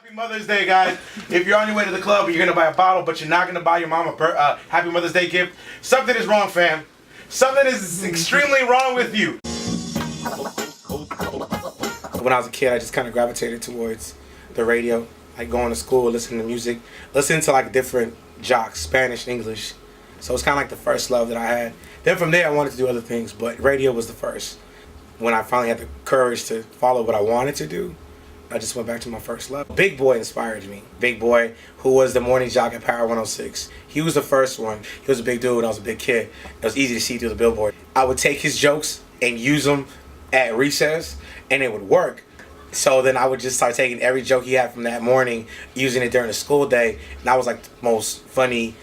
Happy Mother's Day, guys. If you're on your way to the club and you're going to buy a bottle, but you're not going to buy your mom a Happy Mother's Day gift, something is wrong, fam. Something is extremely wrong with you. When I was a kid, I just kind of gravitated towards the radio, like going to school, listening to music, listening to like different jocks, Spanish, English. So it's kind of like the first love that I had. Then from there, I wanted to do other things, but radio was the first. When I finally had the courage to follow what I wanted to do, I just went back to my first love. Big Boy inspired me. Big Boy, who was the morning jock at Power 106. He was the first one. He was a big dude, I was a big kid. It was easy to see through the billboard. I would take his jokes and use them at recess, and it would work. So then I would just start taking every joke he had from that morning, using it during the school day, and I was like the most funny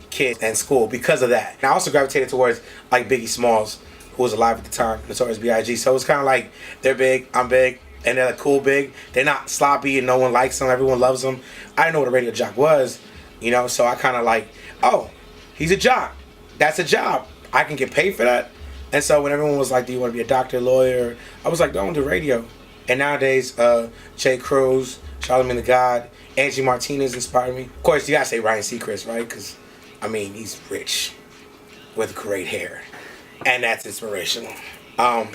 kid in school because of that. And I also gravitated towards like Biggie Smalls, who was alive at the time, Notorious B.I.G. So it was kind of like, they're big, I'm big, and they're like cool big. They're not sloppy and no one likes them, everyone loves them. I didn't know what a radio jock was, you know, so I kind of like, oh, he's a jock. That's a job. I can get paid for that. And so when everyone was like, do you want to be a doctor, lawyer? I was like, don't do radio. And nowadays, Jay Cruz, Charlamagne the God, Angie Martinez inspired me. Of course, you gotta say Ryan Seacrest, right? Because, I mean, he's rich with great hair. And that's inspirational. I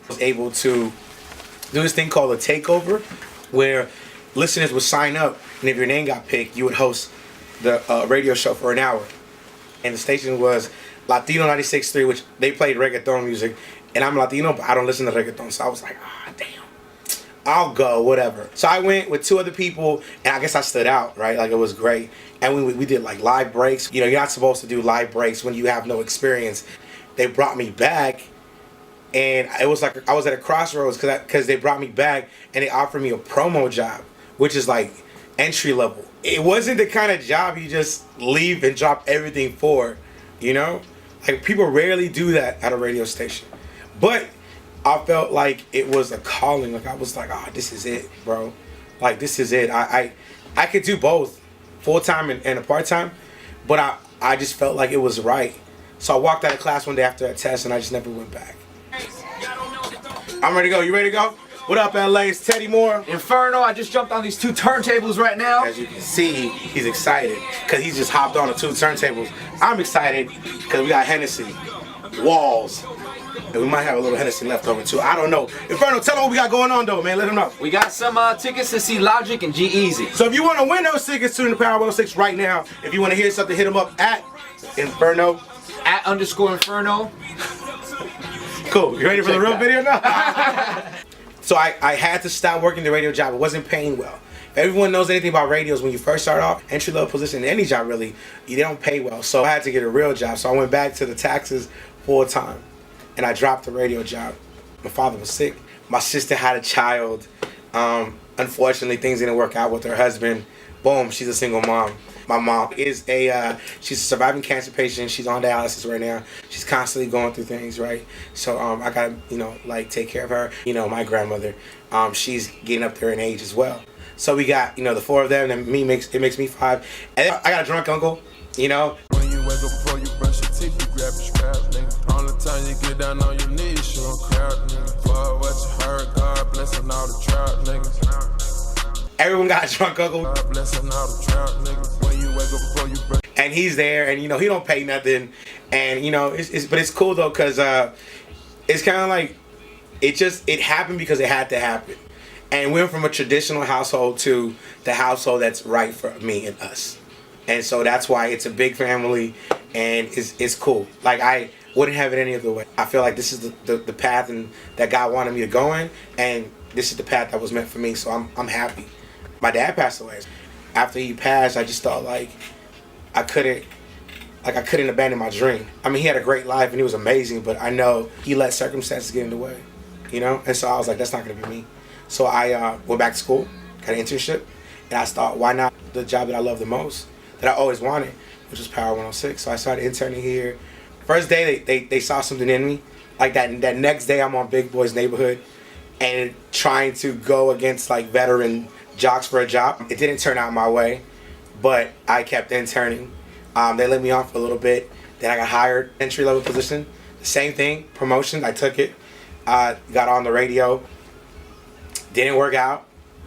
was able to do this thing called a takeover, where listeners would sign up, and if your name got picked, you would host the radio show for an hour. And the station was Latino 96.3, which they played reggaeton music, and I'm Latino, but I don't listen to reggaeton, so I was like, damn, I'll go, whatever. So I went with 2 other people, and I guess I stood out, right? Like, it was great. And we did like live breaks. You know, you're not supposed to do live breaks when you have no experience. They brought me back, and it was like I was at a crossroads because they brought me back and they offered me a promo job, which is like entry level. It wasn't the kind of job you just leave and drop everything for, you know? Like, people rarely do that at a radio station. But I felt like it was a calling. Like, I was like, this is it, bro. Like, this is it. I could do both, full-time and a part-time, but I just felt like it was right. So I walked out of class one day after that test, and I just never went back. I'm ready to go. You ready to go? What up, LA? It's Teddy Moore. Inferno. I just jumped on these 2 turntables right now. As you can see, he's excited because he's just hopped on the 2 turntables. I'm excited because we got Hennessy, Walls, and we might have a little Hennessy left over too. I don't know. Inferno, tell them what we got going on though, man. Let them know. We got some tickets to see Logic and G-Eazy. So if you want to win those tickets, tune in to Power 106 right now. If you want to hear something, hit them up at Inferno. @_Inferno. Cool. You ready for the real video now? So I had to stop working the radio job. It wasn't paying well. If everyone knows anything about radios, when you first start off, entry level position in any job really, they don't pay well. So I had to get a real job. So I went back to the taxes full time, and I dropped the radio job. My father was sick. My sister had a child. Unfortunately, things didn't work out with her husband. Boom, she's a single mom. My mom is she's a surviving cancer patient. She's on dialysis right now. She's constantly going through things, right? So I gotta, like take care of her. My grandmother, she's getting up there in age as well. So we got, the 4 of them, and it makes me 5. And I got a drunk uncle, When you wake up before you brush your teeth, you grab your strap, nigga. All the time you get down on your knees, you don't crowd, nigga. Fuck what you heard, God blessing all the trout, niggas. Everyone got a drunk uncle. God blessing all the trout, niggas. When you wake up before you brush. And he's there, and he don't pay nothing, and but it's cool though, cause it's kind of like it happened because it had to happen, and we went from a traditional household to the household that's right for me and us, and so that's why it's a big family, and it's cool. Like, I wouldn't have it any other way. I feel like this is the path and that God wanted me to go in, and this is the path that was meant for me. So I'm happy. My dad passed away. After he passed, I just thought like I couldn't abandon my dream. I mean, he had a great life and he was amazing, but I know he let circumstances get in the way, And so I was like, that's not gonna be me. So I went back to school, got an internship, and I thought, why not the job that I love the most, that I always wanted, which was Power 106. So I started interning here. First day they saw something in me. Like that next day I'm on Big Boy's Neighborhood and trying to go against like veteran jocks for a job. It didn't turn out my way, but I kept interning. They let me on for a little bit. Then I got hired, entry level position. The same thing, promotion, I took it. Got on the radio. Didn't work out.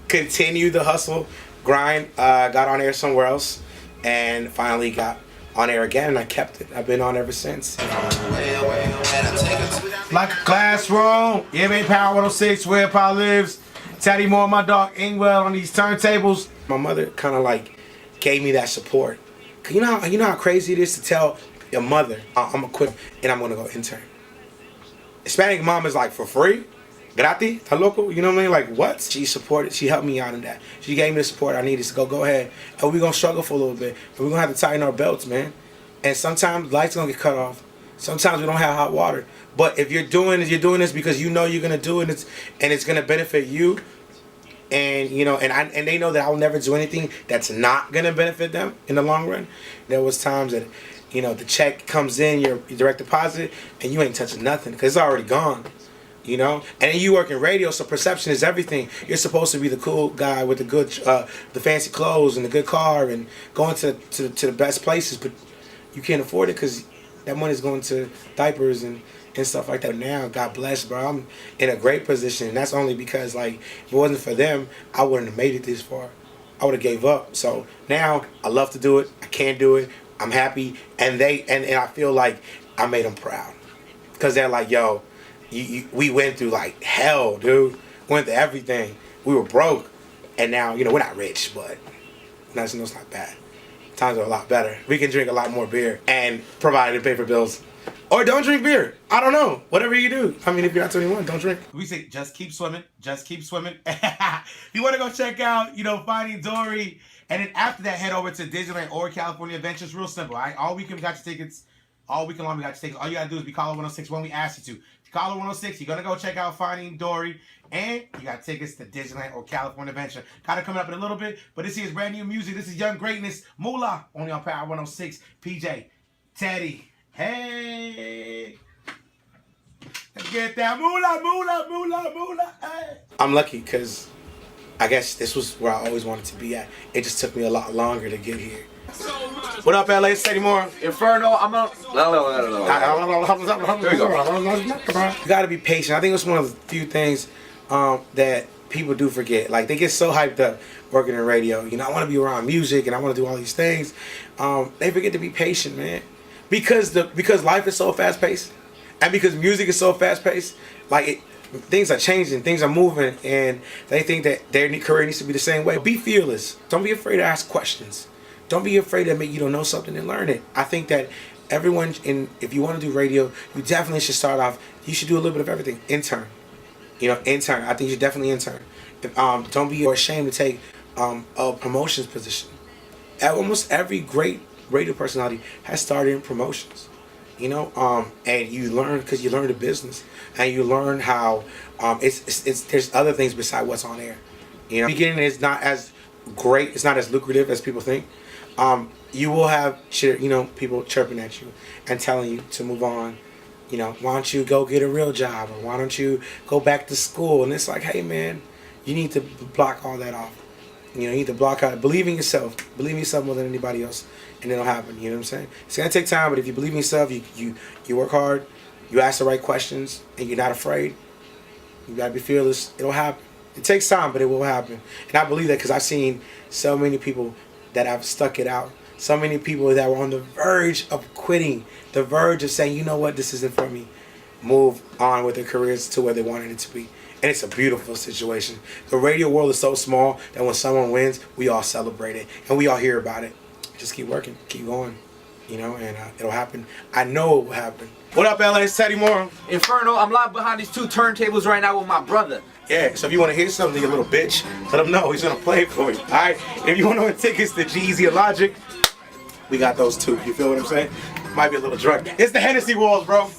Continued the hustle grind. Got on air somewhere else, and finally got on air again, and I kept it. I've been on ever since. Like a classroom, yeah, man, Power 106, where Power lives. Teddy Moore, my dog Ingwell on these turntables. My mother kind of like gave me that support. Cause you know how crazy it is to tell your mother, I'm gonna quit and I'm gonna go intern. Hispanic mom is like, for free? Gratis? Ta loco? You know what I mean? Like, what? She supported, she helped me out in that. She gave me the support I needed to go ahead. And we're gonna struggle for a little bit. But we're gonna have to tighten our belts, man. And sometimes lights gonna get cut off. Sometimes we don't have hot water. But if you're doing this because you know you're gonna do it and it's gonna benefit you. And you know, and they know that I'll never do anything that's not gonna benefit them in the long run. There was times that, you know, the check comes in, your direct deposit, and you ain't touching nothing because it's already gone. You know, and you work in radio, so perception is everything. You're supposed to be the cool guy with the good, the fancy clothes and the good car and going to the best places, but you can't afford it because that money's going to diapers and stuff like that. Now, God bless, bro, I'm in a great position, and that's only because, like, if it wasn't for them, I wouldn't have made it this far. I would have gave up. So now I love to do it. I can do it. I'm happy, and I feel like I made them proud because they're like, yo. We went through like hell, dude. Went through everything. We were broke, and now, you know, we're not rich, but it's not bad. Times are a lot better. We can drink a lot more beer and provide and pay for bills, or don't drink beer. I don't know. Whatever you do. I mean, if you're not 21, don't drink. We say just keep swimming. Just keep swimming. You want to go check out, you know, Finding Dory, and then after that, head over to Disneyland or California Adventures. Real simple. All right, all weekend we got your tickets. All weekend long we got your tickets. All you gotta do is be caller 106 when we ask you to. Caller 106, you're gonna go check out Finding Dory, and you got tickets to Disneyland or California Adventure. Kind of coming up in a little bit, but this is brand new music. This is Young Greatness, Moolah, only on Power 106. PJ, Teddy, hey, let's get that moolah, hey. I'm lucky because I guess this was where I always wanted to be at. It just took me a lot longer to get here. What up, LA? Teddy Moore. Inferno, I'm a... There we go. You gotta be patient. I think it's one of the few things that people do forget. Like, they get so hyped up working in radio. You know, I want to be around music and I want to do all these things. They forget to be patient, man. Because life is so fast paced, and because music is so fast paced, like things are changing, things are moving, and they think that their career needs to be the same way. Be fearless. Don't be afraid to ask questions. Don't be afraid to admit you don't know something and learn it. I think that everyone, if you want to do radio, you definitely should start off, you should do a little bit of everything. Intern. You know, intern. I think you should definitely intern. Don't be ashamed to take a promotions position. Almost every great radio personality has started in promotions. You know, and you learn because you learn the business, and you learn how there's other things beside what's on air. You know, the beginning is not as great, it's not as lucrative as people think. You will have people chirping at you and telling you to move on. You know, why don't you go get a real job, or why don't you go back to school? And it's like, hey man, you need to block all that off. You know, you need to block out, believe in yourself more than anybody else, and it'll happen. You know what I'm saying? It's gonna take time, but if you believe in yourself, you work hard, you ask the right questions, and you're not afraid. You gotta be fearless. It'll happen. It takes time, but it will happen. And I believe that because I've seen so many people that have stuck it out. So many people that were on the verge of quitting, the verge of saying, you know what, this isn't for me. Move on with their careers to where they wanted it to be. And it's a beautiful situation. The radio world is so small that when someone wins, we all celebrate it. And we all hear about it. Just keep working, keep going. You know, and it'll happen. I know it will happen. What up, LA? It's Teddy Moore. Inferno, I'm live behind these two turntables right now with my brother. Yeah, so if you want to hear something, you little bitch, let him know. He's going to play it for you. All right? If you want to win tickets to G-Eazy or Logic, we got those too. You feel what I'm saying? Might be a little drunk. It's the Hennessy walls, bro.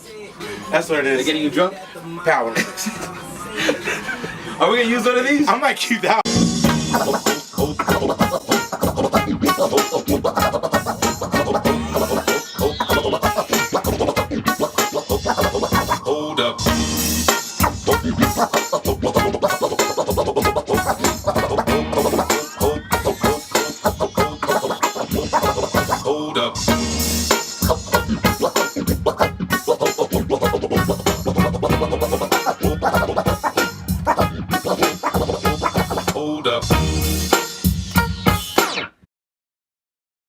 That's what it is. They're getting you drunk? Power. Are we going to use one of these? I might keep that.